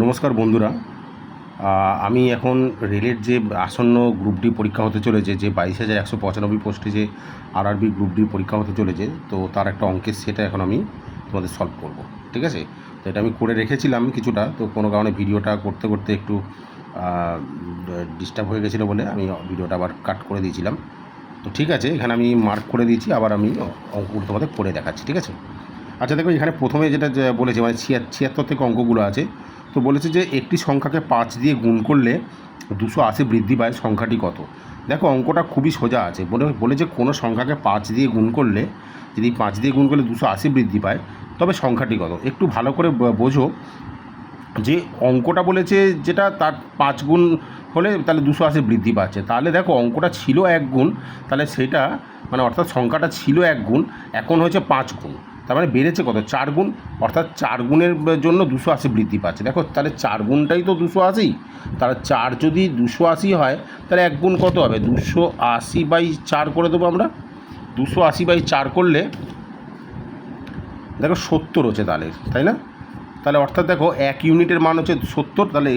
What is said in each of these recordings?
নমস্কার বন্ধুরা। আমি এখন রেলের যে আসন্ন গ্রুপ ডি পরীক্ষা হতে চলেছে, যে 22,195 পোস্টে যে আরআরবি গ্রুপ ডি পরীক্ষা হতে চলেছে, তো তার একটা অঙ্কের সেটা এখন আমি তোমাদের সলভ করব। ঠিক আছে, তো এটা আমি করে রেখেছিলাম কিছুটা, তো কোনো কারণে ভিডিওটা করতে করতে একটু ডিস্টার্ব হয়ে গেছিলো বলে আমি ভিডিওটা আবার কাট করে দিয়েছিলাম। তো ঠিক আছে, এখানে আমি মার্ক করে দিয়েছি, আবার আমি অঙ্কগুলো তোমাদের করে দেখাচ্ছি। ঠিক আছে, আচ্ছা দেখো, এখানে প্রথমে যেটা বলেছে মানে 76 থেকে অঙ্কগুলো আছে। তো বলেছে যে একটি সংখ্যাকে 5 দিয়ে গুণ করলে 280 বৃদ্ধি পায়, সংখ্যাটি কত? দেখো, অঙ্কটা খুবই সোজা আছে। বলেছে কোনো সংখ্যাকে 5 দিয়ে গুণ করলে, যদি 5 দিয়ে গুণ করলে 280 বৃদ্ধি পায়, তবে সংখ্যাটি কত? একটু ভালো করে বোঝো যে অঙ্কটা বলেছে যেটা তার 5 গুণ হলে তাহলে 280 বৃদ্ধি পাচ্ছে। তাহলে দেখো, অঙ্কটা ছিল 1 গুণ, তাহলে সেটা মানে অর্থাৎ সংখ্যাটা ছিল 1 গুণ, এখন হয়েছে 5 গুণ, তার মানে বেড়েছে কত? 4 গুণ, অর্থাৎ 4 গুণের জন্য 280 বৃদ্ধি পাচ্ছে। দেখো, তাহলে 4 গুণটাই তো 280, তাহলে 4 যদি 280 হয়, তাহলে 1 গুণ কত হবে? 280/4 করে দেবো আমরা। 280/4 করলে দেখো 70 হচ্ছে তাহলে, তাই না? তাহলে অর্থাৎ দেখো, 1 ইউনিটের মান হচ্ছে 70, তাহলে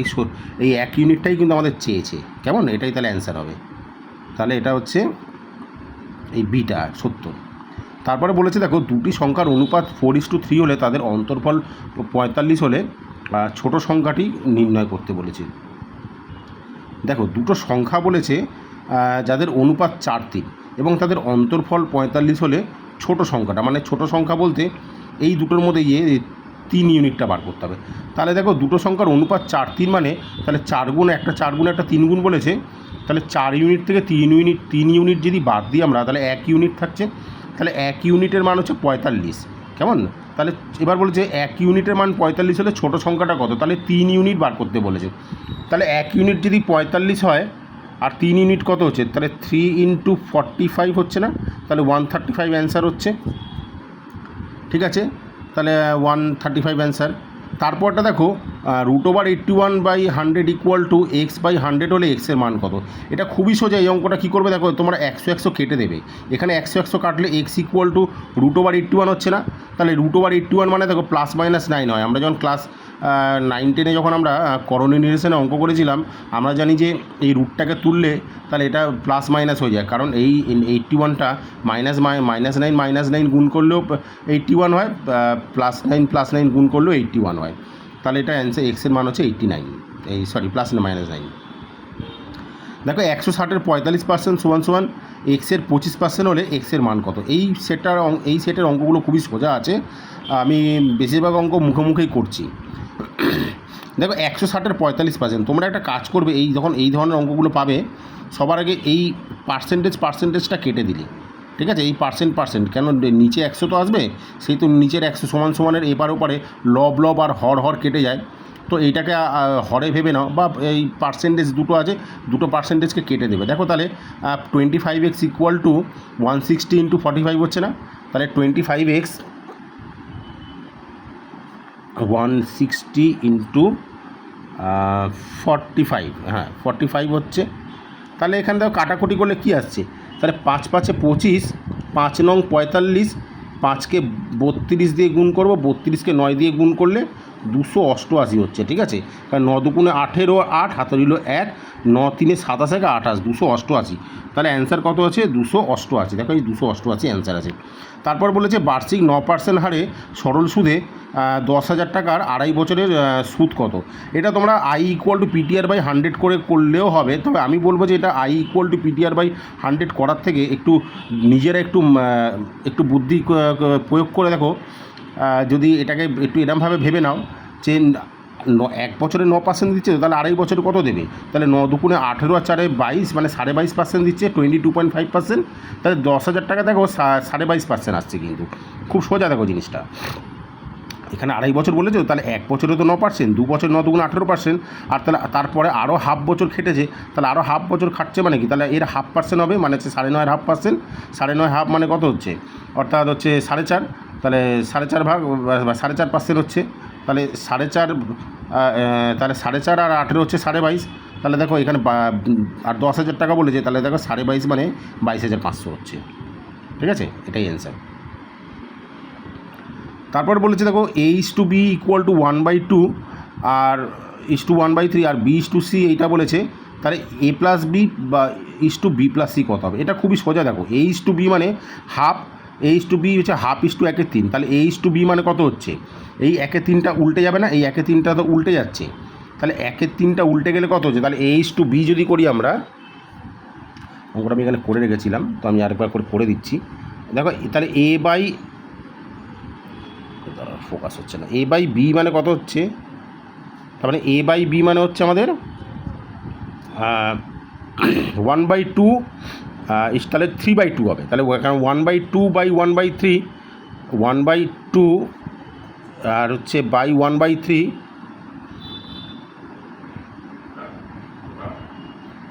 এই 1 ইউনিটটাই কিন্তু আমাদের চেয়েছে। কেমন? এটাই তাহলে অ্যান্সার হবে। তাহলে এটা হচ্ছে এই বিটা 70। তারপরে বলেছে দেখো, দুটি সংখ্যার অনুপাত 4:3 হলে তাদের অন্তর্ফল 45 হলে ছোট সংখ্যাটি নির্ণয় করতে বলেছে। দেখো, দুটো সংখ্যা বলেছে যাদের অনুপাত 4:3 এবং তাদের অন্তর্ফল 45 হলে ছোট সংখ্যাটা, মানে ছোট সংখ্যা বলতে এই দুটোর মধ্যে 3 ইউনিটটা বার করতে হবে। তাহলে দেখো, দুটো সংখ্যার অনুপাত 4:3 মানে তাহলে 4 গুণ একটা 4 গুণ একটা 3 গুণ বলেছে। তাহলে 4 ইউনিট থেকে 3 ইউনিট যদি বাদ দিই আমরা, তাহলে 1 ইউনিট থাকছে। তাহলে 1 ইউনিটের মান হচ্ছে 45। কেমন? তাহলে এবার বলেছে 1 ইউনিটের মান 45 হলে ছোটো সংখ্যাটা কত? তাহলে 3 ইউনিট বার করতে বলেছে। তাহলে 1 ইউনিট যদি 45 হয় আর 3 ইউনিট কত হচ্ছে? তাহলে 3 × 45 হচ্ছে না? তাহলে 135 অ্যান্সার হচ্ছে। ঠিক আছে, তাহলে 135 অ্যান্সার। তারপরটা দেখো, √81/100 = x/100 হলে এক্সের মান কত? এটা খুবই সোজা। এই অঙ্কটা কী করবে দেখো, তোমরা 100 কেটে দেবে। এখানে 100 কাটলে x = √81 হচ্ছে না? তাহলে √81 মানে দেখো +-9 হয়। আমরা যখন ক্লাস 9-10 যখন আমরা করণীয় নিরসনে অঙ্ক করেছিলাম, আমরা জানি যে এই রুটটাকে তুললে তাহলে এটা +- হয়ে যায়, কারণ এই 81টা -9 গুণ করলেও 81 হয়, +9 গুণ করলেও 81 হয়। তাহলে এটা অ্যান্সার, এক্সের মান হচ্ছে 89, এই সরি +-9। দেখো, 160-এর 45% = এক্সের 25% হলে এক্সের মান কত? এই সেটের অঙ্কগুলো খুবই সোজা আছে। আমি বেশিরভাগ অঙ্ক মুখোমুখিই করছি। দেখো, 160-এর 45%, তোমরা একটা কাজ করবে, যখন এই ধরনের অঙ্কগুলো পাবে, সবার আগে এই পার্সেন্টেজটা কেটে দিলে। ঠিক আছে, এই পার্সেন্ট কেন, নিচে 100 তো আসবে, সেই তো নিচের 100 সমানের এপার ওপারে লব আর হর কেটে যায়। তো এইটাকে হরে ভেবে নাও, বা এই পার্সেন্টেজ দুটো আছে, দুটো পার্সেন্টেজকে কেটে দেবে। দেখো, তাহলে 25x = 160 × 45 হচ্ছে না? তাহলে 25x 160 × 45, হ্যাঁ 45 হচ্ছে। তাহলে এখান থেকে কাটাকুটি করলে কি আসছে? তাহলে 5×5 = 25, 5×9 = 45, 5কে 32 দিয়ে গুণ করবো, 32কে 9 দিয়ে গুণ করলে 288 হচ্ছে। ঠিক আছে, কারণ 9 × 2 = 18, 8 হাতে রইল 1, 9 × 3 = 27, 28, 288। তাহলে অ্যান্সার কত আছে? 288। দেখো, এই 288 অ্যান্সার আছে। তারপর বলেছে বার্ষিক 9% হারে সরল সুদে 10,000 টাকার 2.5 বছরের সুদ কত? এটা তোমরা I = PTR/100 করে করলেও হবে, তবে আমি বলবো যে এটা I = PTR/100 করার থেকে একটু নিজেরা একটু বুদ্ধি প্রয়োগ করে দেখো। যদি এটাকে একটু এরমভাবে ভেবে নাও যে 1 বছরে 9% দিচ্ছে, তাহলে 2.5 বছরে কত দেবে? তাহলে 9 × 2 = 18 আর 4 = 22, মানে 22.5% দিচ্ছে, 22.5%। তাহলে 10,000 টাকা দেখো 22.5% আসছে। কিন্তু খুব সোজা দেখো জিনিসটা। এখানে 2.5 বছর বলেছে, তাহলে 1 বছরে তো 9%, 2 বছর 9 × 2 = 18%, আর তাহলে তারপরে আরও হাফ বছর খেটেছে, তাহলে আরও হাফ বছর খাটছে মানে কি? তাহলে এর 0.5% হবে, মানে হচ্ছে 9.5 0.5%, 9.5 হাফ মানে কত হচ্ছে? অর্থাৎ হচ্ছে 4.5, তাহলে 4.5% হচ্ছে। তাহলে 4.5, তাহলে 4.5 আর 18 হচ্ছে 22.5। তাহলে দেখো এখানে আর 10,000 টাকা বলেছে, তাহলে দেখো 22.5 মানে 22,500 হচ্ছে। ঠিক আছে, এটাই অ্যান্সার। তারপর বলেছে দেখো, H/B = 1/2 আর 1/3 আর B/C এইটা বলেছে, তাহলে A প্লাস বি বা B প্লাস সি কত হবে? এটা খুবই সোজা। দেখো A/B মানে হাফ, A/B হচ্ছে হাফ 1/3, তাহলে A/B মানে কত হচ্ছে? এই 1/3টা উল্টে যাবে না, এই 1/3টা তো উল্টে যাচ্ছে, তাহলে 1/3টা উল্টে গেলে কত হচ্ছে? তাহলে A/B যদি করি আমরা, অঙ্কটা আমি এখানে করে রেখেছিলাম, তো আমি আরেকবার করে দিচ্ছি। দেখো তাহলে ফোকাস হচ্ছে না, A/B মানে কত হচ্ছে? তার মানে A/B মানে হচ্ছে আমাদের 1/2, তাহলে 3/2 হবে। তাহলে কারণ 1/2/1/3, 1/2 আর হচ্ছে বাই 1/3,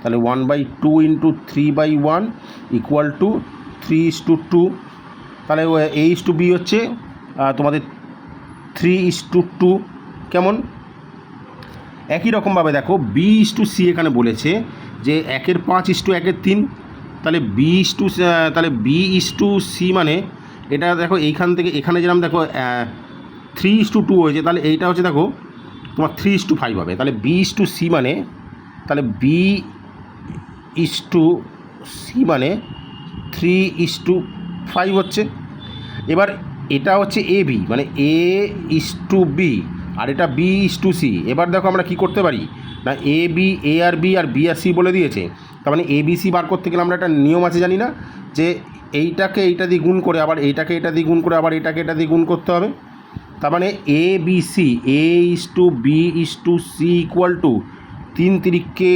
তাহলে 1/2 ইন্টু 3/1 ইকুয়াল টু 3:2। তাহলে A/B হচ্ছে তোমাদের 3:2। কেমন? একই রকমভাবে দেখো B/C এখানে বলেছে যে 1/5:1/3, তাহলে তাহলে B/C মানে এটা দেখো এইখান থেকে এখানে যেরকম দেখো 3:2 হয়েছে, তাহলে এইটা হচ্ছে দেখো তোমার 3:5 হবে। তাহলে B/C মানে, তাহলে B/C মানে 3:5 হচ্ছে। এবার এটা হচ্ছে AB মানে A/B আর এটা B/C। এবার দেখো আমরা কি করতে পারি না, A R B R B R C বলে দিয়েছে, তার মানে ABC বার করতে গেলে আমরা একটা নিয়ম আছে জানি না, যে এইটাকে এইটা দিয়ে গুণ করে আবার এইটাকে এটা দিয়ে গুণ করে আবার এটাকে এটা দিয়ে গুণ করতে হবে। তার মানে ABC A/B/C ইকুয়াল টু 3 তিরিকে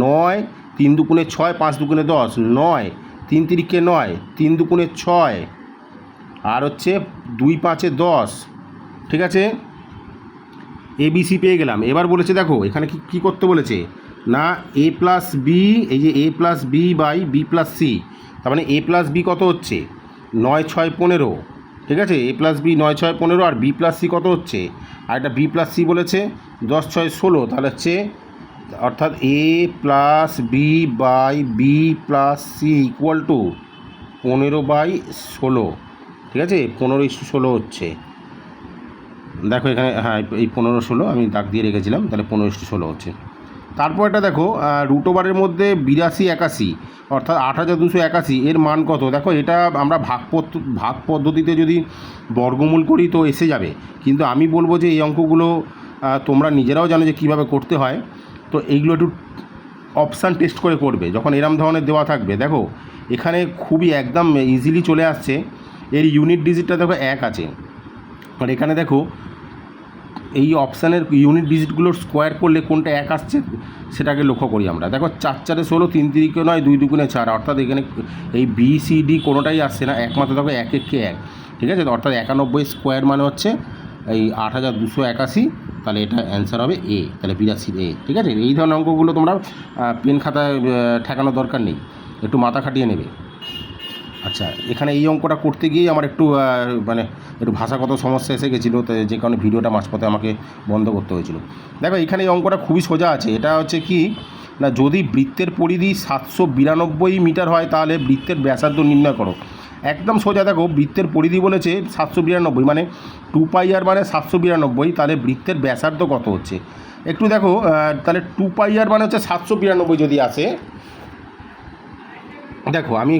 9, 3 দুগুণে 6, 5 দুগুণে 10, 9, 3 তিরিকে 9, 3 দুগুণে 6 আর হচ্ছে 2 5-এ 10। ঠিক আছে, ABC পেয়ে গেলাম। এবার বলেছে দেখো এখানে কি করতে বলেছে না, A প্লাস বি, এই যে A plus B by B plus C, তার মানে A প্লাস বি কত হচ্ছে? 9 6 15। ঠিক আছে, A প্লাস বি 9 6 15 আর B প্লাস সি কত হচ্ছে? আর এটা B প্লাস সি বলেছে 10 6 16, তাহলে হচ্ছে অর্থাৎ A plus B by B plus C equal to 15/16। ঠিক আছে, 15:16 হচ্ছে। দেখো এখানে হ্যাঁ এই 15/16 আমি দাগ দিয়ে রেখেছিলাম, তাহলে 15:16 হচ্ছে। তারপর এটা দেখো √/এর মধ্যে 82 81 অর্থাৎ 8281 এর মান কত? দেখো এটা আমরা ভাগ পদ্ধতিতে যদি বর্গমূল করি তো এসে যাবে, কিন্তু আমি বলবো যে এই অঙ্কগুলো তোমরা নিজেরাও জানো যে কীভাবে করতে হয়, তো এইগুলো একটু অপশান টেস্ট করে করবে যখন এরম ধরনের দেওয়া থাকবে। দেখো এখানে খুবই একদম ইজিলি চলে আসছে, এর ইউনিট ডিজিটটা দেখো 1 আছে, আর এখানে দেখো এই অপশানের ইউনিট ডিজিটগুলোর স্কোয়ার করলে কোনটা 1 আসছে সেটাকে লক্ষ্য করি আমরা। দেখো 4 4-এ 16, 3 3-এ 9, 2 2-গুণে 4, অর্থাৎ এখানে এই BCD কোনোটাই আসছে না, একমাত্র দেখো 1 1 1। ঠিক আছে, অর্থাৎ 91 স্কোয়ার মানে হচ্ছে এই 8281, তাহলে এটা অ্যান্সার হবে A, তাহলে 82 A। ঠিক আছে, এই ধরনের অঙ্কগুলো তোমরা পেন খাতায় ঠেকানোর দরকার নেই, একটু মাথা খাটিয়ে নেবে। আচ্ছা, এখানে এই অঙ্কটা করতে গিয়েই আমার একটু একটু ভাষাগত সমস্যা এসে গেছিলো, তো যে কারণে ভিডিওটা মাঝপথে আমাকে বন্ধ করতে হয়েছিল। দেখো এখানে এই অঙ্কটা খুবই সোজা আছে। এটা হচ্ছে কি না, যদি বৃত্তের পরিধি 792 মিটার হয় তাহলে বৃত্তের ব্যাসার্ধ নির্ণয় করো। একদম সোজা। দেখো বৃত্তের পরিধি বলেছে 792, মানে 2πr মানে 792, তাহলে বৃত্তের ব্যাসার্ধ কত হচ্ছে একটু দেখো। তাহলে 2πr মানে হচ্ছে 792 যদি আসে, দেখো আমি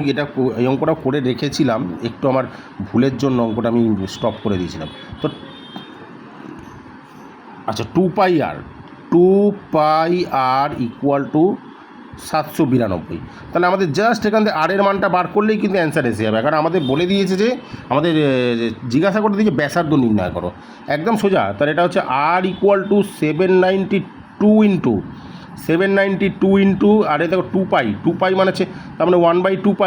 এই অঙ্কটা করে রেখেছিলাম, একটু আমার ভুলের জন্য অঙ্কটা আমি স্টপ করে দিয়েছিলাম। তো আচ্ছা 2πr ইকুয়াল টু 792, তাহলে আমাদের জাস্ট এখান থেকে আর এর মানটা বার করলেই কিন্তু অ্যান্সার এসে যাবে, কারণ আমাদের বলে দিয়েছে যে আমাদের জিজ্ঞাসা করে দিয়েছে ব্যাসার্ধ নির্ণয় করো। একদম সোজা। তাহলে এটা হচ্ছে R ইকুয়াল টু 792 ইন্টু আর এ দেখো 2π মানে হচ্ছে তার মানে 1/2π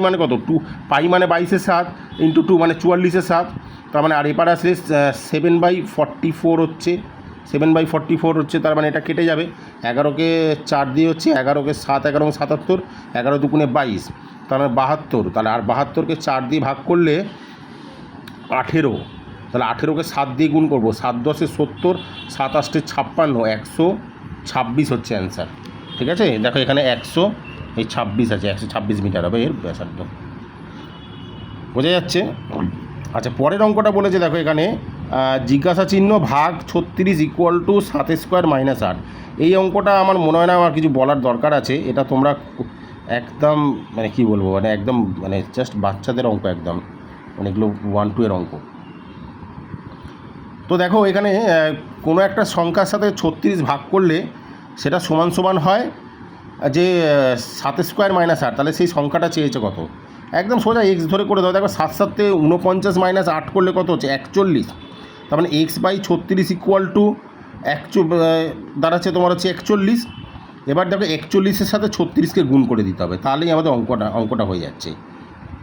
মানে কত? 2π মানে 22/7 ইন্টু 2 মানে 44/7, তার মানে আর এপারে আসলে 7/44 হচ্ছে, 7/44 হচ্ছে, তার মানে এটা কেটে যাবে। 11কে 4 দিয়ে হচ্ছে 11কে 7, 11 77, 11 দুগুণে 22, তার মানে 72, তাহলে আর 72কে 4 দিয়ে ভাগ করলে 18, তাহলে 18কে 7 দিয়ে গুণ করবো, 7 10-এ 70, 7 8-এ 56, 126 হচ্ছে অ্যান্সার। ঠিক আছে, দেখো এখানে 126 আছে, 126 মিটার হবে এর ব্যাসার্ধ। বোঝা যাচ্ছে? আচ্ছা পরের অঙ্কটা বলেছে দেখো এখানে জিজ্ঞাসা চিহ্ন ভাগ 36 ইকুয়াল টু 7 স্কোয়ার মাইনাস 8। এই অঙ্কটা আমার মনে হয় না আমার কিছু বলার দরকার আছে। এটা তোমরা একদম মানে কী বলবো, মানে একদম মানে জাস্ট বাচ্চাদের অঙ্ক, একদম মানে এগুলো 1-2 এর অঙ্ক। তো দেখো এখানে কোনো একটা সংখ্যার সাথে 36 ভাগ করলে সেটা সমান সমান হয় যে 7 স্কোয়ার মাইনাস 8। তাহলে সেই সংখ্যাটা চেয়েছে কত, একদম সোজা এক্স ধরে করে দাও। দেখো 7 7 49 মাইনাস 8 করলে কত হচ্ছে 41। তার মানে এক্স বাই 36 ইকুয়াল টু দাঁড়াচ্ছে তোমার হচ্ছে 41। এবার দেখো 41-এর সাথে 36কে গুণ করে দিতে হবে, তাহলেই আমাদের অঙ্কটা হয়ে যাচ্ছে।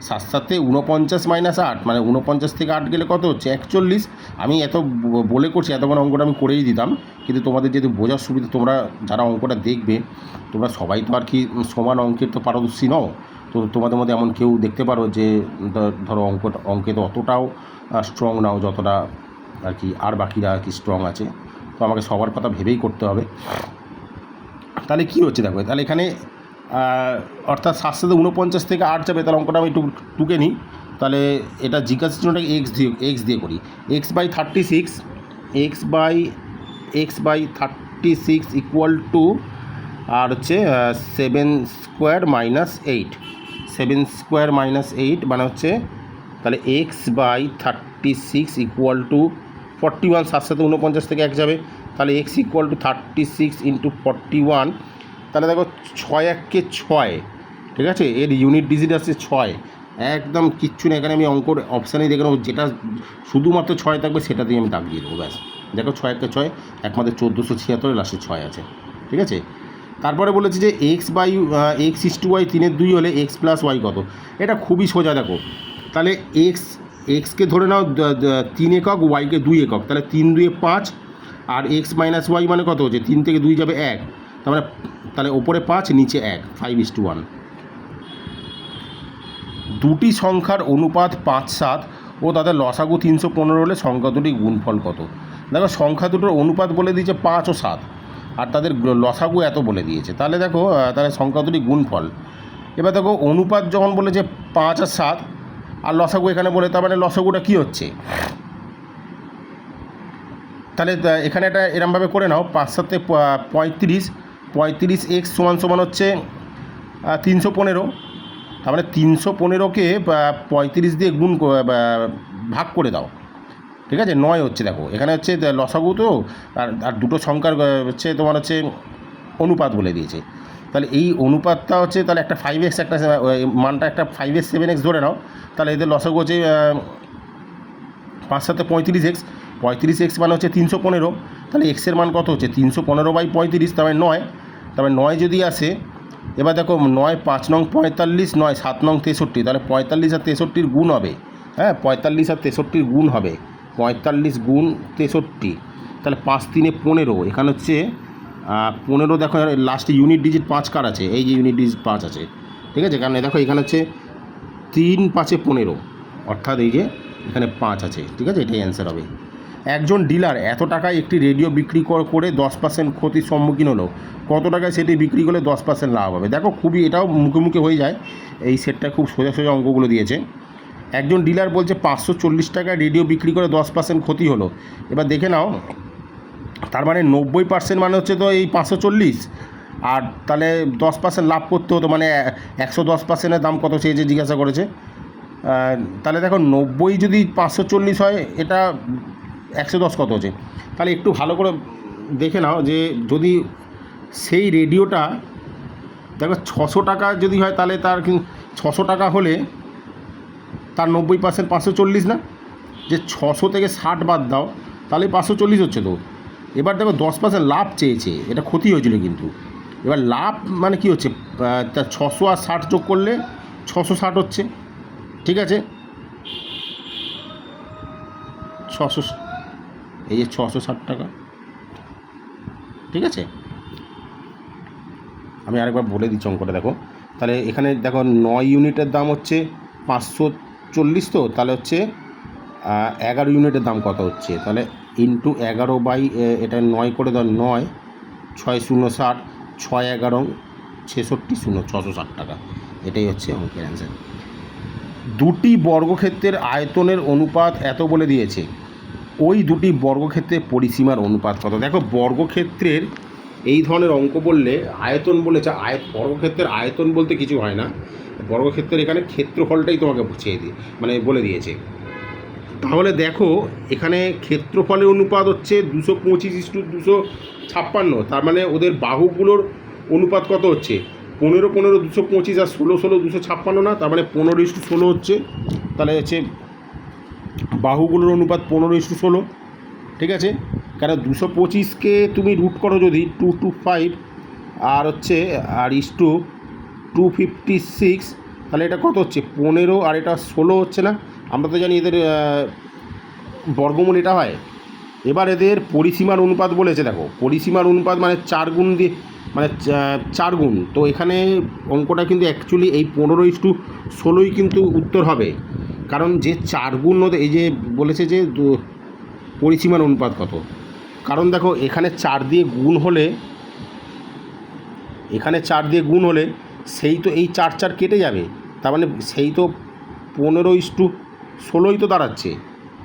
7 7 49 মাইনাস 8 মানে 49 থেকে 8 গেলে কত হচ্ছে 41। আমি এত বলে করছি, এতক্ষণ অঙ্কটা আমি করেই দিতাম, কিন্তু তোমাদের যদি বোঝার সুবিধা, তোমরা যারা অঙ্কটা দেখবে তোমরা সবাই তো আর কি সমান অঙ্কের তো পারদর্শী নও। তো তোমাদের মধ্যে এমন কেউ দেখতে পারো যে ধরো অঙ্কে তো অতটাও স্ট্রং নাও যতটা আর কি আর বাকিরা আর কি স্ট্রং আছে। তো আমাকে সবার কথা ভেবেই করতে হবে। তাহলে কী হচ্ছে দেখো, তাহলে এখানে অর্থাৎ 7 7 49 থেকে 8 যাবে, তাহলে অঙ্কটা আমি একটু টুকে নিই। তাহলে এটা জিজ্ঞাসা চিহ্নটাকে এক্স দিয়ে করি। এক্স বাই 36 ইকুয়াল টু আর হচ্ছে 7 স্কোয়ার মাইনাস 8। 7 স্কোয়ার মাইনাস 8 মানে হচ্ছে তাহলে এক্স বাই 36 ইকুয়াল টু 41। 7 7 49 থেকে 1 যাবে, তাহলে এক্স ইকুয়াল টু 36 ইন্টু 41। তাহলে দেখো 6 1 6, ঠিক আছে, এর ইউনিট ডিজিট আছে 6। একদম কিচ্ছু না, এখানে আমি অঙ্কর অপশানেই দেখে নেবো যেটা শুধুমাত্র 6 থাকবে সেটাতেই আমি দাগ দিয়ে দেবো, ব্যাস। দেখো 6 1 6, একমাত্র 1476 লাস্টে 6 আছে, ঠিক আছে। তারপরে বলেছে যে X by X is to Y 3 2 হলে এক্স প্লাস ওয়াই কত। এটা খুবই সোজা। দেখো তাহলে এক্সকে ধরে নাও 3 একক, ওয়াইকে 2 একক, তাহলে 3 2 5। আর এক্স মাইনাস ওয়াই মানে কত হচ্ছে 3 থেকে 2 যাবে 1, তার মানে তাহলে ওপরে 5 নিচে 1, 5:1। দুটি সংখ্যার অনুপাত 5 7 ও তাদের লসাগু 315 হলে সংখ্যা দুটির গুণফল কত। দেখো সংখ্যা দুটোর অনুপাত বলে দিয়েছে 5 ও 7, আর তাদের লসাগু এত বলে দিয়েছে। তাহলে দেখো তাহলে সংখ্যা দুটি গুণফল। এবার দেখো অনুপাত যখন বলেছে 5 আর 7, আর লসাগু এখানে বলে, তার মানে লসাগুটা কী হচ্ছে। তাহলে এখানে এটা এরমভাবে করে নাও, 5 7 35 এক্স সমান সমান হচ্ছে 315। তার মানে 315কে 35 দিয়ে গুণ ভাগ করে দাও, ঠিক আছে, 9 হচ্ছে। দেখো এখানে হচ্ছে লসাগু তো, আর দুটো সংখ্যার হচ্ছে তোমার হচ্ছে অনুপাত বলে দিয়েছে। তাহলে এই অনুপাতটা হচ্ছে তাহলে একটা 5x, একটা মানটা একটা 5x 7x ধরে নাও। তাহলে এদের লসাগু হচ্ছে 5 7 35x। 35x মানে হচ্ছে 315। তাহলে এক্সের মান কত হচ্ছে 315/35, তার মানে 9। তবে 9 যদি আসে, এবার দেখো 9 5 নং 45, 9 7 নং 63, তাহলে 45 আর 63-র গুণ হবে। হ্যাঁ, 45 আর 63-র গুণ হবে, 45 গুণ 63। তাহলে 5 3 15, এখানে হচ্ছে 15। দেখো লাস্টে ইউনিট ডিজিট 5 কার আছে, এই যে ইউনিট ডিজিট 5 আছে, ঠিক আছে। কারণ দেখো এখানে হচ্ছে 3 5 15, অর্থাৎ এই যে এখানে 5 আছে, ঠিক আছে, এটাই অ্যান্সার হবে। একজন ডিলার এত টাকায় একটি রেডিও বিক্রি করে 10% ক্ষতির সম্মুখীন হলো, কত টাকায় সেটি বিক্রি করলে 10% লাভ হবে। দেখো খুবই এটাও মুখে মুখে হয়ে যায়, এই সেটটা খুব সোজা সোজা অঙ্কগুলো দিয়েছে। একজন ডিলার বলছে 540 টাকায় রেডিও বিক্রি করে 10% ক্ষতি হলো। এবার দেখে নাও, তার মানে 90% মানে হচ্ছে তো এই 540, আর তাহলে 10% লাভ করতে হতো, মানে 110%-এর দাম কত সে যে জিজ্ঞাসা করেছে। তাহলে দেখো 90 যদি 540 হয়, এটা 110 কত হচ্ছে। তাহলে একটু ভালো করে দেখে নাও যে যদি সেই রেডিওটা দেখো 600 টাকা যদি হয়, তাহলে তার 600 টাকা হলে তার 90% 540 না, যে 600 থেকে 60 বাদ দাও তাহলে 540 হচ্ছে। তো এবার দেখো 10% লাভ চেয়েছে, এটা ক্ষতি হয়েছিল কিন্তু। এবার লাভ মানে কি হচ্ছে, তার 600 আর 60 যোগ করলে 660 হচ্ছে, ঠিক আছে। 600, এই যে 660 টাকা, ঠিক আছে। আমি আরেকবার বলে দিচ্ছি অঙ্কটা দেখো। তাহলে এখানে দেখো 9 ইউনিটের দাম হচ্ছে 540, তো তাহলে হচ্ছে 11 ইউনিটের দাম কত হচ্ছে, তাহলে ইন্টু 11 বাই এটা 9 করে দাও, 9 6 0 60, 6 11 66 0, 660 টাকা। এটাই হচ্ছে অঙ্কের অ্যান্সার। দুটি বর্গক্ষেত্রের আয়তনের অনুপাত এত বলে দিয়েছে, ওই দুটি বর্গক্ষেত্রের পরিসীমার অনুপাত কত। দেখো বর্গক্ষেত্রের এই ধরনের অঙ্ক বললে আয়তন বলেছে, বর্গক্ষেত্রের আয়তন বলতে কিছু হয় না, বর্গক্ষেত্রের এখানে ক্ষেত্রফলটাই তোমাকে বুঝিয়ে দিয়ে মানে বলে দিয়েছে। তাহলে দেখো এখানে ক্ষেত্রফলের অনুপাত হচ্ছে 225:256, তার মানে ওদের বাহুগুলোর অনুপাত কত হচ্ছে 15:15 225 আর 16:16 256 না, তার মানে 15:16 হচ্ছে। তাহলে হচ্ছে বাহুগুলোর অনুপাত 15:16, ঠিক আছে। কারণ 225কে তুমি রুট করো যদি 225 আর হচ্ছে আর ইস টু 256, তাহলে এটা কত হচ্ছে 15 আর এটা 16 হচ্ছে না। আমরা তো জানি এদের বর্গমূল এটা হয়। এবার এদের পরিসীমার অনুপাত বলেছে, দেখো পরিসীমার অনুপাত মানে 4 গুণ দিয়ে মানে 4 গুণ। তো এখানে অঙ্কটা কিন্তু অ্যাকচুয়ালি এই 15:16ই কিন্তু উত্তর হবে, কারণ যে 4 গুণ এই যে বলেছে যে পরিসীমার অনুপাত কত, কারণ দেখো এখানে 4 দিয়ে গুণ হলে, এখানে 4 দিয়ে গুণ হলে সেই তো এই 4 কেটে যাবে, তার মানে সেই তো 15:16ই তো দাঁড়াচ্ছে।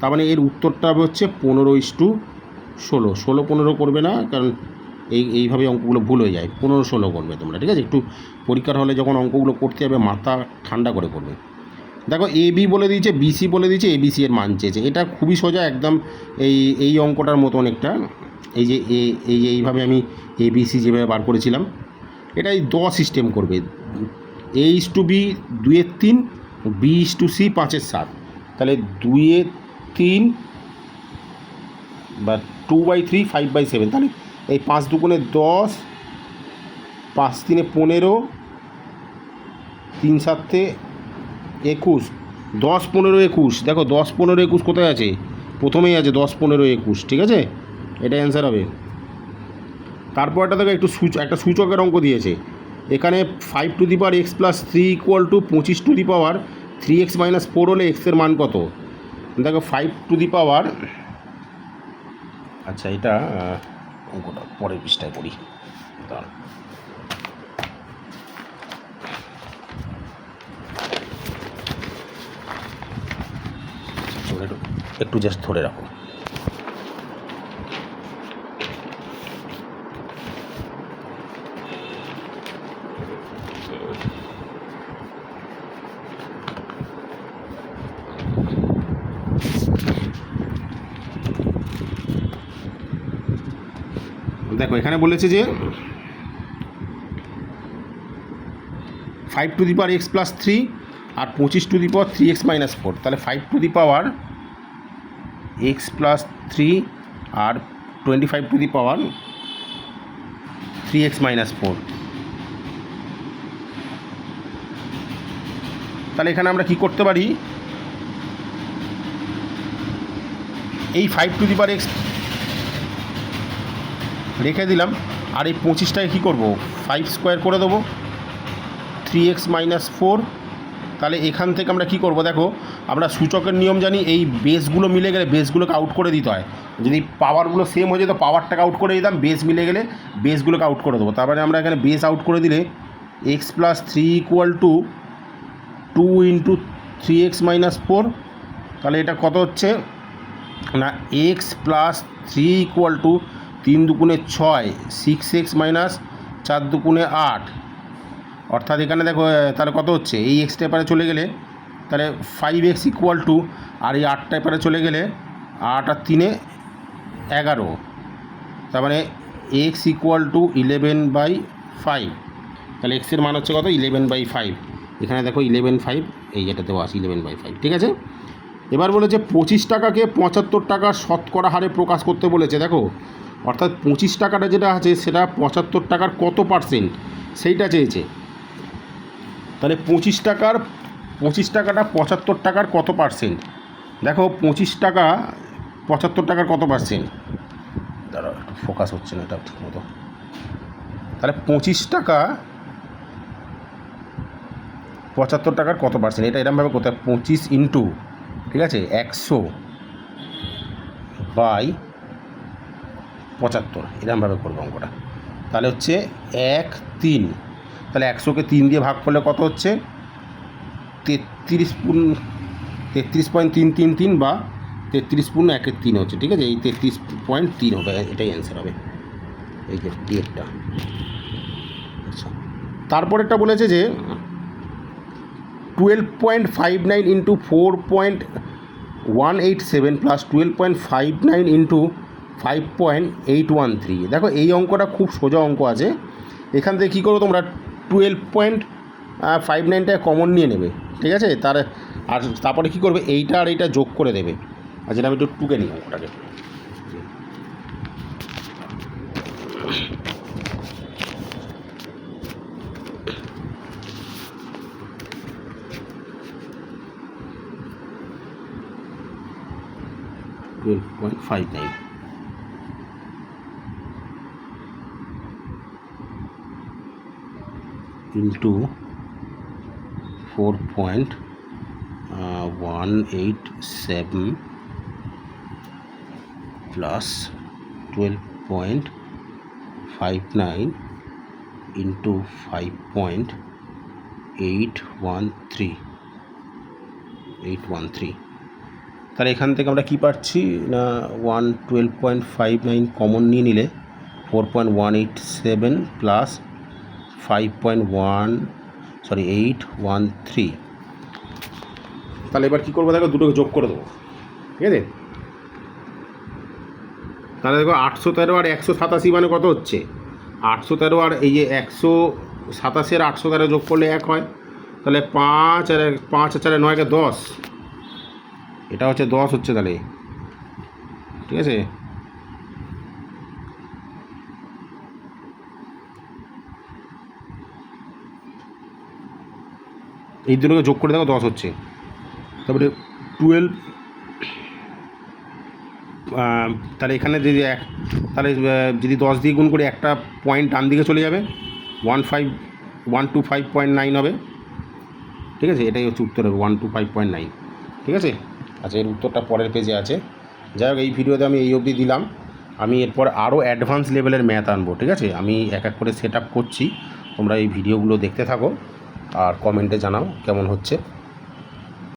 তার মানে এর উত্তরটা হচ্ছে 15:16। 16-15 করবে না, কারণ এইভাবে অঙ্কগুলো ভুল হয়ে যায়। 15-16 করবে তোমরা, ঠিক আছে। একটু পরীক্ষার হলে যখন অঙ্কগুলো করতে যাবে মাথা ঠান্ডা করে করবে। দেখো এ বি বলে দিয়েছে, বিসি বলে দিয়েছে, এবিসি এর মান চেয়েছে। এটা খুবই সোজা একদম, এই অঙ্কটার মতো অনেকটা। এই যে এইভাবে আমি এবিসি যেভাবে বার করেছিলাম, এটাই 10 সিস্টেম করবে। A:B 2/3, B:C 5/7, তাহলে 2/3 বা 2/3 5/7, তাহলে এই 5 দুগুণে 10, 5 3 15, 3 7 21, 10 15 21। দেখো 10 15 21 কোথায় আছে, প্রথমেই আছে 10 15 21, ঠিক আছে, এটা অ্যান্সার হবে। তারপরটা দেখো একটা সূচকের অঙ্ক দিয়েছে। এখানে 5x + 3 = 25 3x - 4 হলে এক্সের মান কত। দেখো 5 আচ্ছা এটা অঙ্কটা পরের পৃষ্ঠায় করি, দাঁড়ান। একটু জাস্ট ধরে রাখো। দেখো এখানে বলেছে যে 5x + 3 আর 25 3x - 4, তাহলে 5x + 3 আর 25 3x - 4, তাহলে এখানে আমরা কি করতে পারি, এই 5x রেখে দিলাম, আর এই 25টাকে কী করবো 5 স্কোয়ার করে দেবো 3x - 4। তাহলে এখান থেকে আমরা কি করব, দেখো আমরা সূচকের নিয়ম জানি, এই বেসগুলো মিলে গেলে বেসগুলোকে আউট করে দিতে হয়। যদি পাওয়ারগুলো সেম হয়ে যেত পাওয়ারটাকে আউট করে দিতাম, বেস মিলে গেলে বেসগুলোকে আউট করে দেবো। তারপরে আমরা এখানে বেস আউট করে দিলে x + 3 = 2 × 3x - 4, তাহলে এটা কত হচ্ছে না x + 3 = 3 দুগুণে 6, 6x - 4 দুগুণে 8, অর্থাৎ এখানে দেখো তাহলে কত হচ্ছে, এই এক্সটা এপারে চলে গেলে তাহলে 5x = আর এই 8টা এপারে চলে গেলে 8 আর 3 11, তার মানে x = 11/5, তাহলে এক্সের মান হচ্ছে কত 11/5। এখানে দেখো 11/5, এই যেটা দেওয়া আছে 11/5, ঠিক আছে। এবার বলেছে 25 টাকাকে 75 টাকার শতকরা হারে প্রকাশ করতে বলেছে। দেখো অর্থাৎ 25 টাকাটা যেটা আছে সেটা 75 টাকার কত পার্সেন্ট সেইটা চেয়েছে। তাহলে 25 টাকাটা 75 টাকার কত পার্সেন্ট। দেখো 25 টাকা 75 টাকার কত পার্সেন্ট, দাঁড়াও একটু ফোকাস হচ্ছে না এটা ঠিক মতো। তাহলে 25 টাকা 75 টাকার কত পার্সেন্ট, এটা এরকমভাবে কোথায় 25 ইন্টু, ঠিক আছে, 100/75, এরকমভাবে করবো অঙ্কটা। তাহলে হচ্ছে 1/3, তাহলে 100কে 3 দিয়ে ভাগ করলে কত হচ্ছে 33.333 বা 33 পূর্ণ 1/3 হচ্ছে, ঠিক আছে, এই 33.3 হবে, এটাই অ্যান্সার হবে এই যে ডেটটা। আচ্ছা, তারপরেরটা বলেছে যে 12.59 ইন্টু 4.187 প্লাস 12.59 ইন্টু 5.813। দেখো এই অঙ্কটা খুব সোজা অঙ্ক আছে। এখান থেকে কী করো তোমরা 12.59টা কমন নিয়ে নেবে, ঠিক আছে, আর তারপরে কী করবে, এইটা আর এইটা যোগ করে দেবে। আর যেটা আমি একটু টুকে নিই অঙ্কটাকে। 12.59 into 4.187 plus 12.59 into 5.813। তাহলে এখান থেকে আমরা কী পাচ্ছি না 12.59 কমন নিয়ে নিলে 4.187 প্লাস 813। তাহলে এবার কী করবো দেখো, দুটোকে যোগ করে দেবো, ঠিক আছে। তাহলে দেখো 813 আর 187 মানে কত হচ্ছে, 813 আর এই যে 187 আর 813 যোগ করলে 1 হয়। তাহলে 5 আর 9 10, এটা হচ্ছে 10 হচ্ছে তাহলে, ঠিক আছে। এই দুটোকে যোগ করে দেখো 10 হচ্ছে। তারপরে 12, তাহলে এখানে যদি তাহলে যদি 10 দিয়ে গুণ করে একটা পয়েন্ট ডান দিকে চলে যাবে, 125.9 হবে, ঠিক আছে। এটাই হচ্ছে উত্তর হবে 125.9, ঠিক আছে। আচ্ছা, এর উত্তরটা পরের পেজে আছে। যাই হোক, এই ভিডিওতে আমি এই অবধি দিলাম। আমি এরপর আরও অ্যাডভান্স লেভেলের ম্যাথ আনবো, ঠিক আছে। আমি এক এক করে সেট আপ করছি, তোমরা এই ভিডিওগুলো দেখতে থাকো আর কমেন্টে জানাও কেমন হচ্ছে।